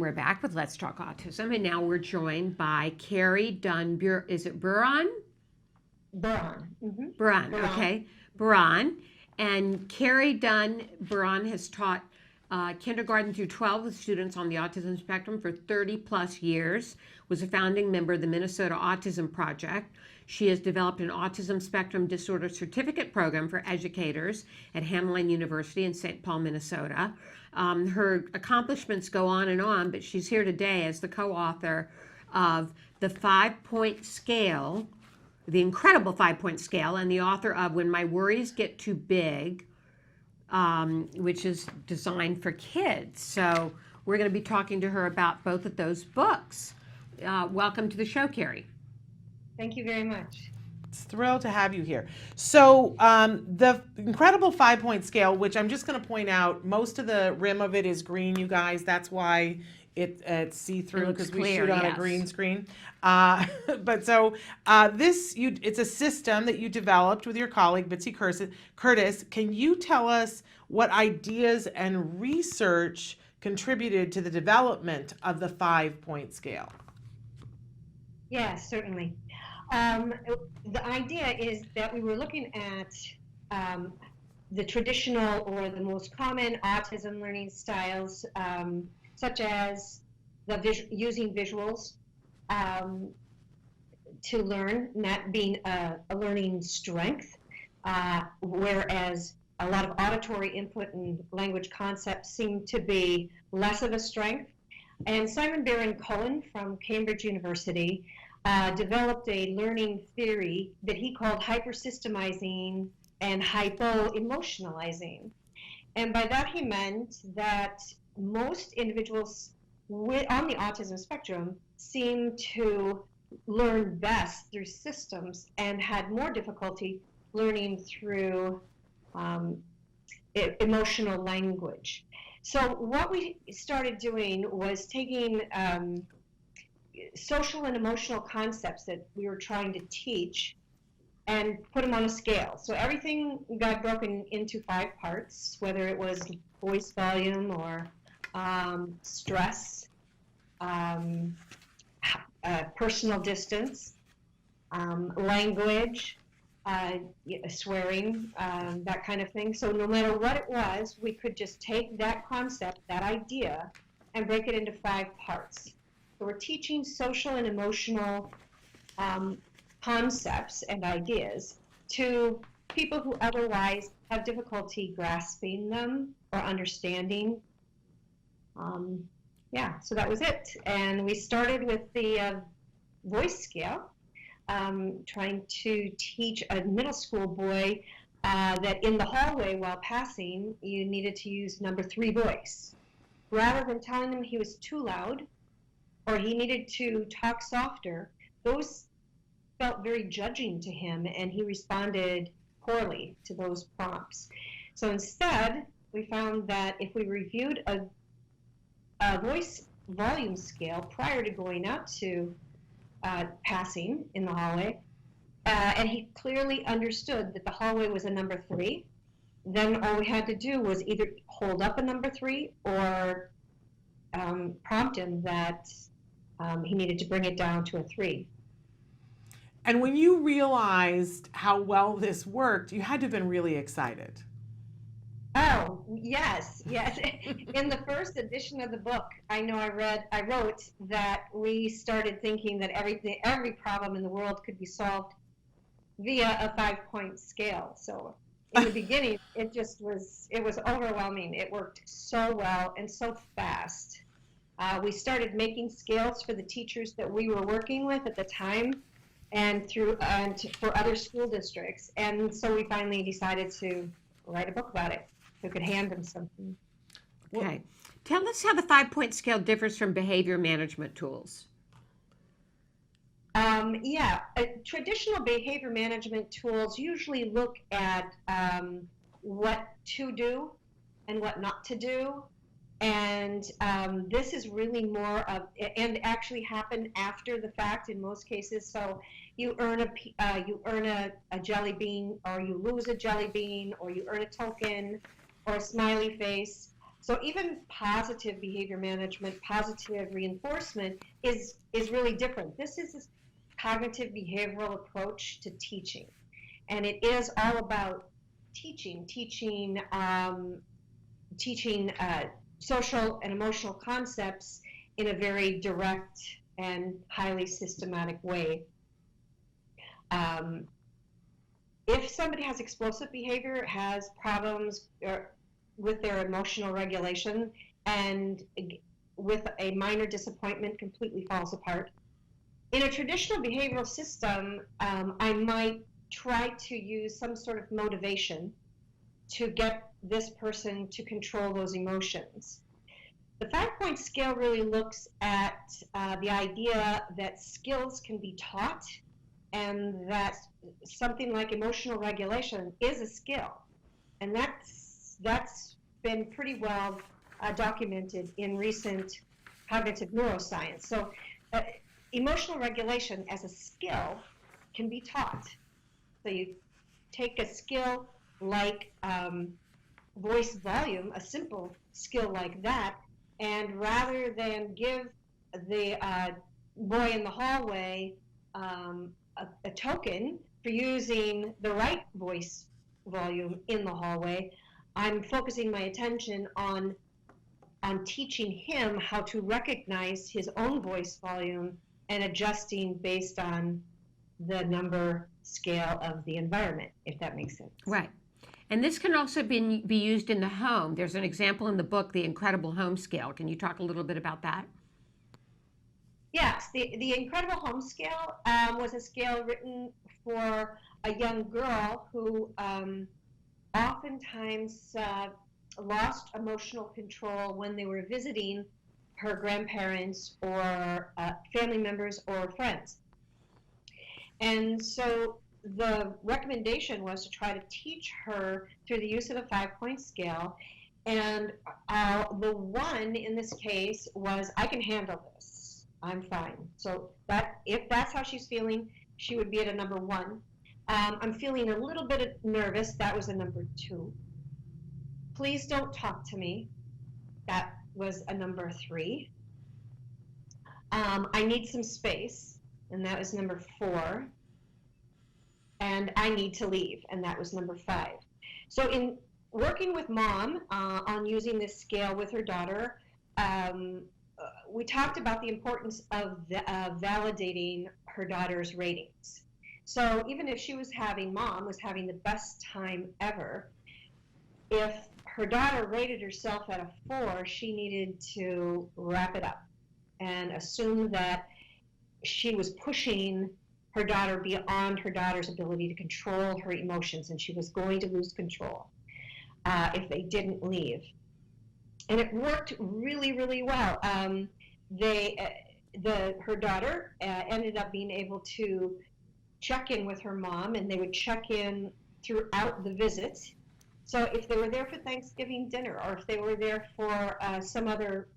we're back with Let's Talk Autism, and now we're joined by Kari Dunn Buron. Is it Buron? Buron. Buron, Buron. okay. Buron. And Kari Dunn Buron has taught kindergarten through 12 with students on the autism spectrum for 30 plus years, was a founding member of the Minnesota Autism Project. She has developed an autism spectrum disorder certificate program for educators at Hamline University in St. Paul, Minnesota. Her accomplishments go on, but she's here today as the co-author of the 5-point scale, the incredible 5-point scale, and the author of When My Worries Get Too Big, which is designed for kids. So we're going to be talking to her about both of those books. Welcome to the show, Kari. Thank you very much. It's thrilled to have you here. So the incredible 5-point scale, which I'm just going to point out, most of the rim of it is green, you guys. That's why it's see-through, because we shoot on a green screen. But so it's a system that you developed with your colleague, Bitsy Curtis. Can you tell us what ideas and research contributed to the development of the 5-point scale? Yes, certainly. The idea is that we were looking at the traditional or the most common autism learning styles, such as using visuals to learn, not being a learning strength, whereas a lot of auditory input and language concepts seem to be less of a strength. And Simon Baron-Cohen from Cambridge University developed a learning theory that he called hypersystemizing and hypo-emotionalizing. And by that he meant that most individuals on the autism spectrum seem to learn best through systems and had more difficulty learning through emotional language. So what we started doing was taking social and emotional concepts that we were trying to teach and put them on a scale. So everything got broken into 5 parts, whether it was voice volume or stress, personal distance, language, swearing, that kind of thing. So no matter what it was, we could just take that concept, that idea, and break it into 5 parts. So we're teaching social and emotional concepts and ideas to people who otherwise have difficulty grasping them or understanding. So that was it. And we started with the voice scale, trying to teach a middle school boy that in the hallway while passing, you needed to use number 3 voice. Rather than telling him he was too loud or he needed to talk softer, those felt very judging to him, and he responded poorly to those prompts. So instead, we found that if we reviewed a voice volume scale prior to going out to passing in the hallway, and he clearly understood that the hallway was a number 3, then all we had to do was either hold up a number 3 or prompt him that he needed to bring it down to a 3. And when you realized how well this worked, you had to have been really excited. Oh, yes. In the first edition of the book, I wrote that we started thinking that every problem in the world could be solved via a 5-point scale. So in the beginning, it was overwhelming. It worked so well and so fast. We started making scales for the teachers that we were working with at the time and for other school districts. And so we finally decided to write a book about it. We could hand them something. Okay. Tell us how the 5-point scale differs from behavior management tools. Traditional behavior management tools usually look at what to do and what not to do. And this is really more of, and actually happened after the fact in most cases. So you earn a jelly bean, or you lose a jelly bean, or you earn a token, or a smiley face. So even positive behavior management, positive reinforcement is really different. This is a cognitive behavioral approach to teaching, and it is all about teaching social and emotional concepts in a very direct and highly systematic way. If somebody has explosive behavior, has problems with their emotional regulation, and with a minor disappointment completely falls apart, in a traditional behavioral system, I might try to use some sort of motivation to get this person to control those emotions. The 5-point scale really looks at the idea that skills can be taught, and that something like emotional regulation is a skill. And that's been pretty well documented in recent cognitive neuroscience. So emotional regulation as a skill can be taught. So you take a skill like voice volume, a simple skill like that, and rather than give the boy in the hallway a token for using the right voice volume in the hallway, I'm focusing my attention on teaching him how to recognize his own voice volume and adjusting based on the number scale of the environment, if that makes sense. Right. And this can also be used in the home. There's an example in the book, The Incredible Home Scale. Can you talk a little bit about that? Yes, the Incredible Home Scale was a scale written for a young girl who oftentimes lost emotional control when they were visiting her grandparents or family members or friends. And so the recommendation was to try to teach her through the use of a 5-point scale. And the one in this case was, I can handle this. I'm fine. So that if that's how she's feeling, she would be at a number 1. I'm feeling a little bit nervous. That was a number 2. Please don't talk to me. That was a number 3. I need some space, and that was number 4. And I need to leave, and that was number 5. So in working with Mom on using this scale with her daughter, we talked about the importance of validating her daughter's ratings. So even if Mom was having the best time ever, if her daughter rated herself at a 4, she needed to wrap it up and assume that she was pushing her daughter beyond her daughter's ability to control her emotions, and she was going to lose control if they didn't leave. And it worked really, really well. Her daughter ended up being able to check in with her mom, and they would check in throughout the visit. So if they were there for Thanksgiving dinner, or if they were there for some other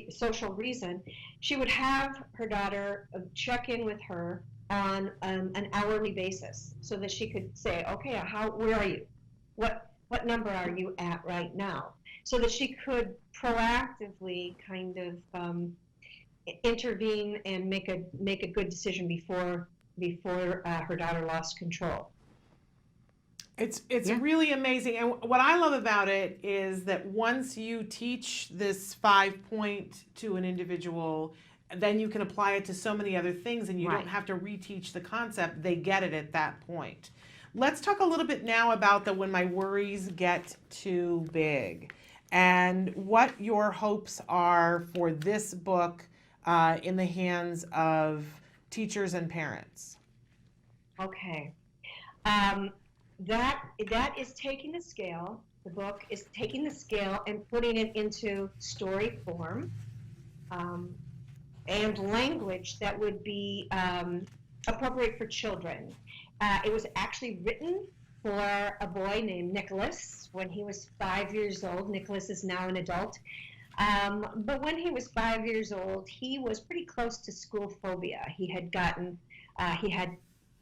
social reason, she would have her daughter check in with her on an hourly basis, so that she could say, okay, where are you? What number are you at right now? So that she could proactively kind of intervene and make a good decision before her daughter lost control. It's really amazing. And what I love about it is that once you teach this 5-point to an individual, then you can apply it to so many other things, and you don't have to reteach the concept. They get it at that point. Let's talk a little bit now about the when my worries get too big, and what your hopes are for this book in the hands of teachers and parents. Okay. That is taking the scale. The book is taking the scale and putting it into story form and language that would be appropriate for children. It was actually written for a boy named Nicholas when he was 5 years old. Nicholas is now an adult. But when he was 5 years old, he was pretty close to school phobia. He had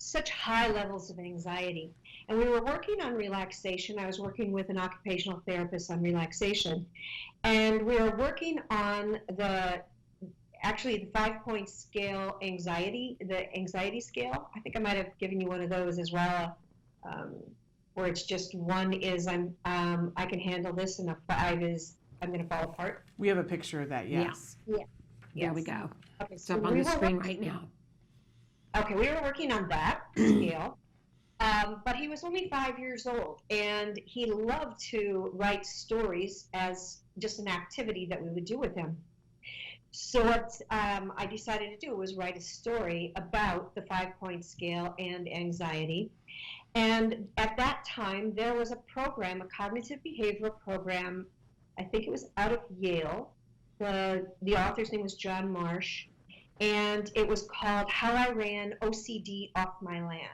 such high levels of anxiety. And we were working on relaxation. I was working with an occupational therapist on relaxation. And we were working on actually the 5-point scale the anxiety scale. I think I might have given you one of those as well, where it's just 1 is I can handle this, and a 5 is I'm going to fall apart. We have a picture of that, yes. Yeah. There we go. Okay, It's up on the screen right now. Okay, we were working on that scale. But he was only 5 years old, and he loved to write stories as just an activity that we would do with him. So what I decided to do was write a story about the 5-point scale and anxiety. And at that time, there was a program, a cognitive behavioral program, I think it was out of Yale. The author's name was John Marsh, and it was called How I Ran OCD Off My Land.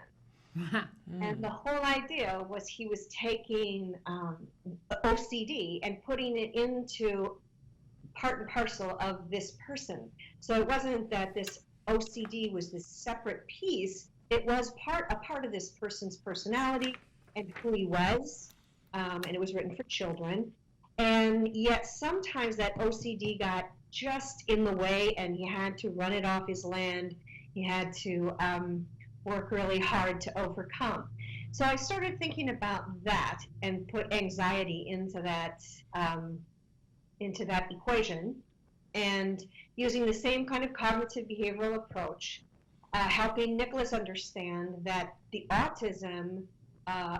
And the whole idea was he was taking OCD and putting it into part and parcel of this person. So it wasn't that this OCD was this separate piece. It was a part of this person's personality and who he was. And it was written for children. And yet sometimes that OCD got just in the way, and he had to run it off his land. He had to work really hard to overcome. So I started thinking about that and put anxiety into that equation, and using the same kind of cognitive behavioral approach, helping Nicholas understand that the autism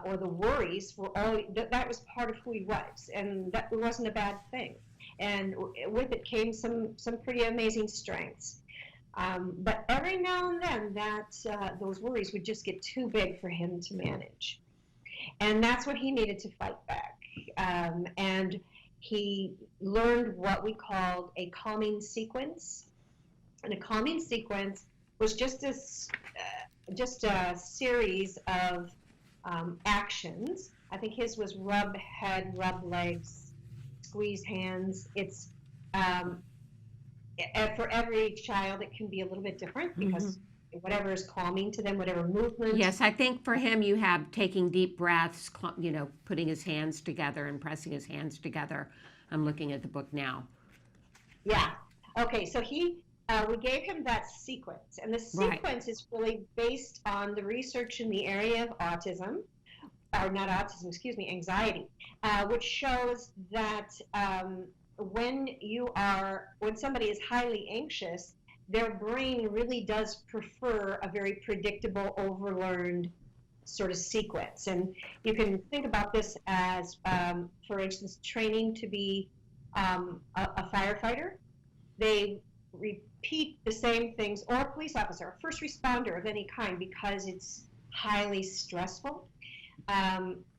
or the worries were all that was part of who he was, and that wasn't a bad thing. And with it came some pretty amazing strengths. But every now and then, those worries would just get too big for him to manage, and that's what he needed to fight back. And he learned what we called a calming sequence, and a calming sequence was just a series of actions. I think his was rub head, rub legs, squeeze hands. It's for every child, it can be a little bit different because whatever is calming to them, whatever movement. Yes, I think for him you have taking deep breaths, putting his hands together and pressing his hands together. I'm looking at the book now. Yeah. Okay, so we gave him that sequence, and the sequence is really based on the research in the area of autism, or not autism, excuse me, anxiety, which shows that when somebody is highly anxious, their brain really does prefer a very predictable, overlearned sort of sequence. And you can think about this as, for instance, training to be a firefighter. They repeat the same things, or a police officer, a first responder of any kind, because it's highly stressful.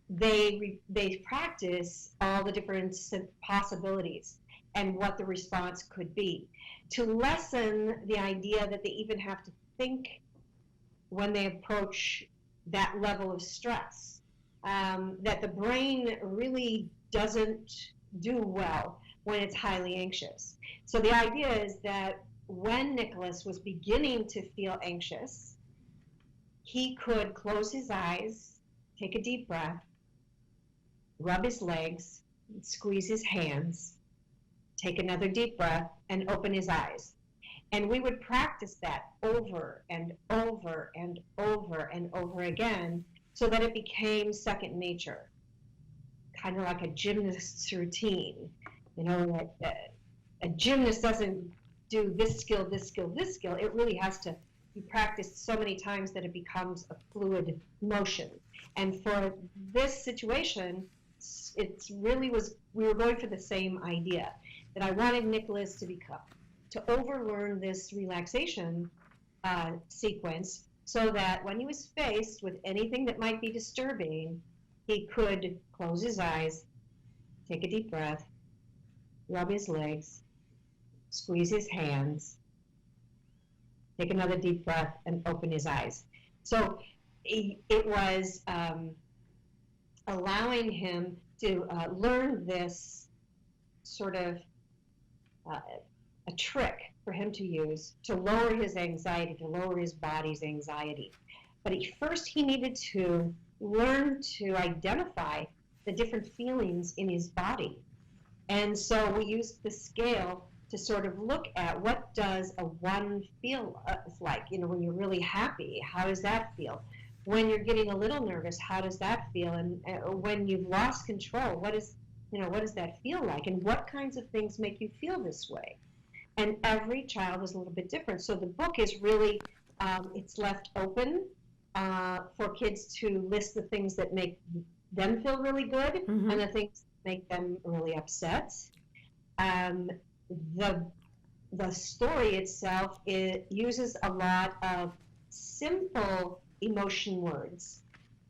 They practice all the different possibilities and what the response could be, to lessen the idea that they even have to think when they approach that level of stress, that the brain really doesn't do well when it's highly anxious. So the idea is that when Nicholas was beginning to feel anxious, he could close his eyes, take a deep breath, rub his legs, squeeze his hands, take another deep breath, and open his eyes. And we would practice that over and over and over and over again, so that it became second nature, kind of like a gymnast's routine. A gymnast doesn't do this skill, this skill, this skill. It really has to be practiced so many times that it becomes a fluid motion. And for this situation, we were going for the same idea, that I wanted Nicholas to overlearn this relaxation sequence, so that when he was faced with anything that might be disturbing, he could close his eyes, take a deep breath, rub his legs, squeeze his hands, take another deep breath, and open his eyes. So it was allowing him to learn this sort of a trick for him to use to lower his anxiety, to lower his body's anxiety. But first he needed to learn to identify the different feelings in his body. And so we used the scale to sort of look at what does a 1 feel like. When you're really happy, how does that feel? When you're getting a little nervous, how does that feel? And when you've lost control, what does that feel like? And what kinds of things make you feel this way? And every child is a little bit different. So the book is really, it's left open for kids to list the things that make them feel really good and the things that make them really upset. The story itself, it uses a lot of simple emotion words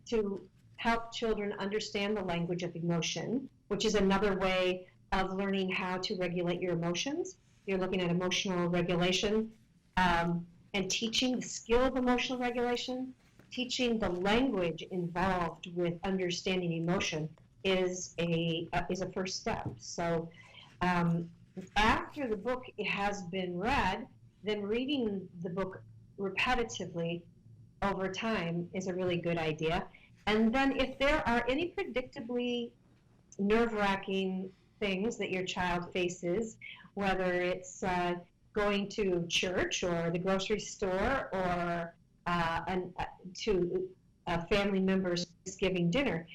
to help children understand the language of emotion, which is another way of learning how to regulate your emotions. You're looking at emotional regulation and teaching the skill of emotional regulation, teaching the language involved with understanding emotion is a first step. So after the book has been read, then reading the book repetitively over time is a really good idea. And then if there are any predictably nerve-wracking things that your child faces, whether it's going to church or the grocery store or to a family member's Thanksgiving dinner,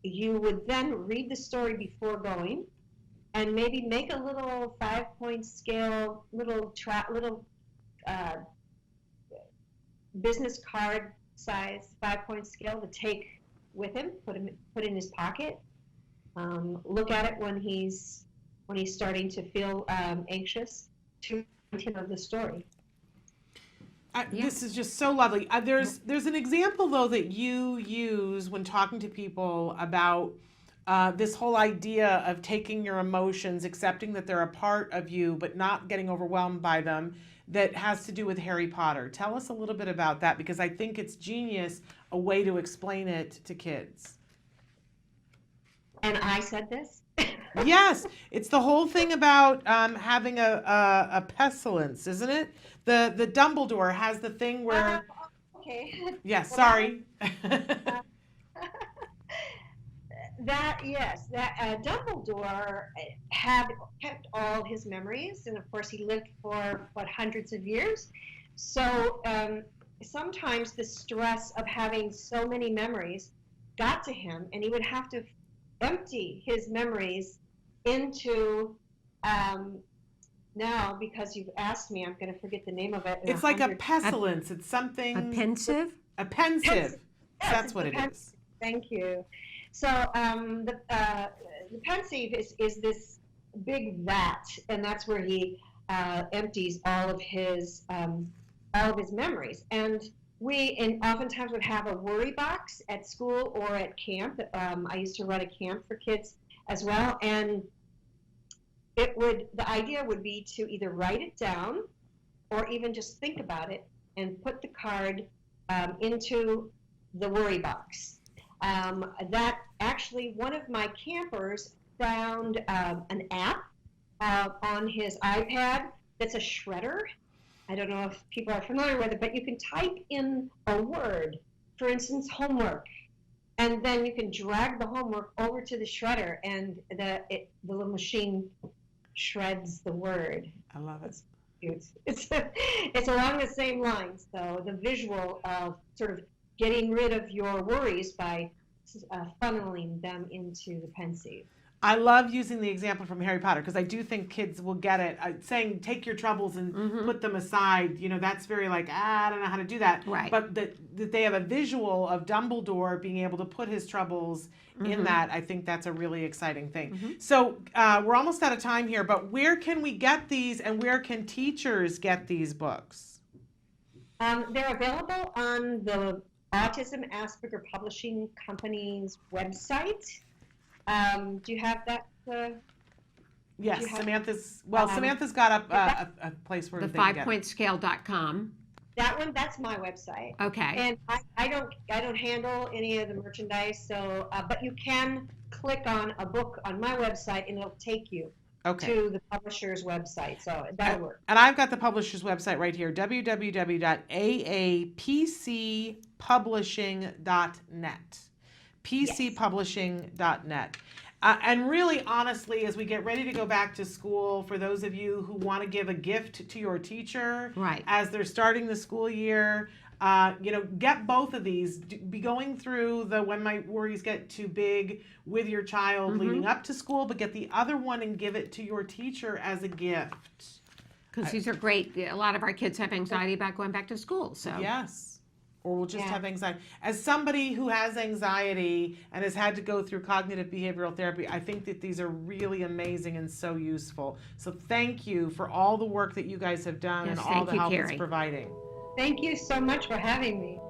you would then read the story before going, and maybe make a little 5-point scale, little business card size 5-point scale to take with him, put in his pocket. Look at it when he's starting to feel anxious, to remind him of the story. This is just so lovely. There's an example though that you use when talking to people about this whole idea of taking your emotions, accepting that they're a part of you, but not getting overwhelmed by them, that has to do with Harry Potter. Tell us a little bit about that, because I think it's genius, a way to explain it to kids. And I said this? Yes, it's the whole thing about having a pestilence, isn't it? The Dumbledore has the thing where... Okay. Yes, Well, sorry. Dumbledore had kept all his memories, and of course he lived for hundreds of years. So sometimes the stress of having so many memories got to him, and he would have to empty his memories into now, because you've asked me, I'm going to forget the name of it. It's like a pestilence. It's something... A pensive? A pensive. Yes, That's what it is. Thank you. So the pensive is this big vat, and that's where he empties all of his memories. And we oftentimes would have a worry box at school or at camp. I used to run a camp for kids as well, and the idea would be to either write it down or even just think about it and put the card into the worry box. That actually, one of my campers found an app on his iPad that's a shredder. I don't know if people are familiar with it, but you can type in a word, for instance, homework, and then you can drag the homework over to the shredder, and the little machine shreds the word. I love it. It's along the same lines, though, the visual of sort of getting rid of your worries by funneling them into the pensive. I love using the example from Harry Potter because I do think kids will get it. Saying take your troubles and put them aside, that's very like, I don't know how to do that. Right. But that they have a visual of Dumbledore being able to put his troubles in that, I think that's a really exciting thing. So we're almost out of time here, but where can we get these, and where can teachers get these books? They're available on the Autism Asperger Publishing Company's website. Do you have that? Yes, Samantha's got up a place where The they can get it. 5pointscale.com. That one, that's my website. Okay. And I don't handle any of the merchandise, so but you can click on a book on my website and it'll take you Okay. to the publisher's website. So that'll work. And I've got the publisher's website right here, www.aapcpublishing.net. pcpublishing.net. And really, honestly, as we get ready to go back to school, for those of you who want to give a gift to your teacher Right. as they're starting the school year, get both of these. Be going through the When My Worries Get Too Big with your child leading up to school, but get the other one and give it to your teacher as a gift. Because these are great. A lot of our kids have anxiety about going back to school. So Yes. Or will just Yeah. have anxiety. As somebody who has anxiety and has had to go through cognitive behavioral therapy, I think that these are really amazing and so useful. So thank you for all the work that you guys have done Yes, and all thank the you, help Kari. it's providing. Thank you so much for having me.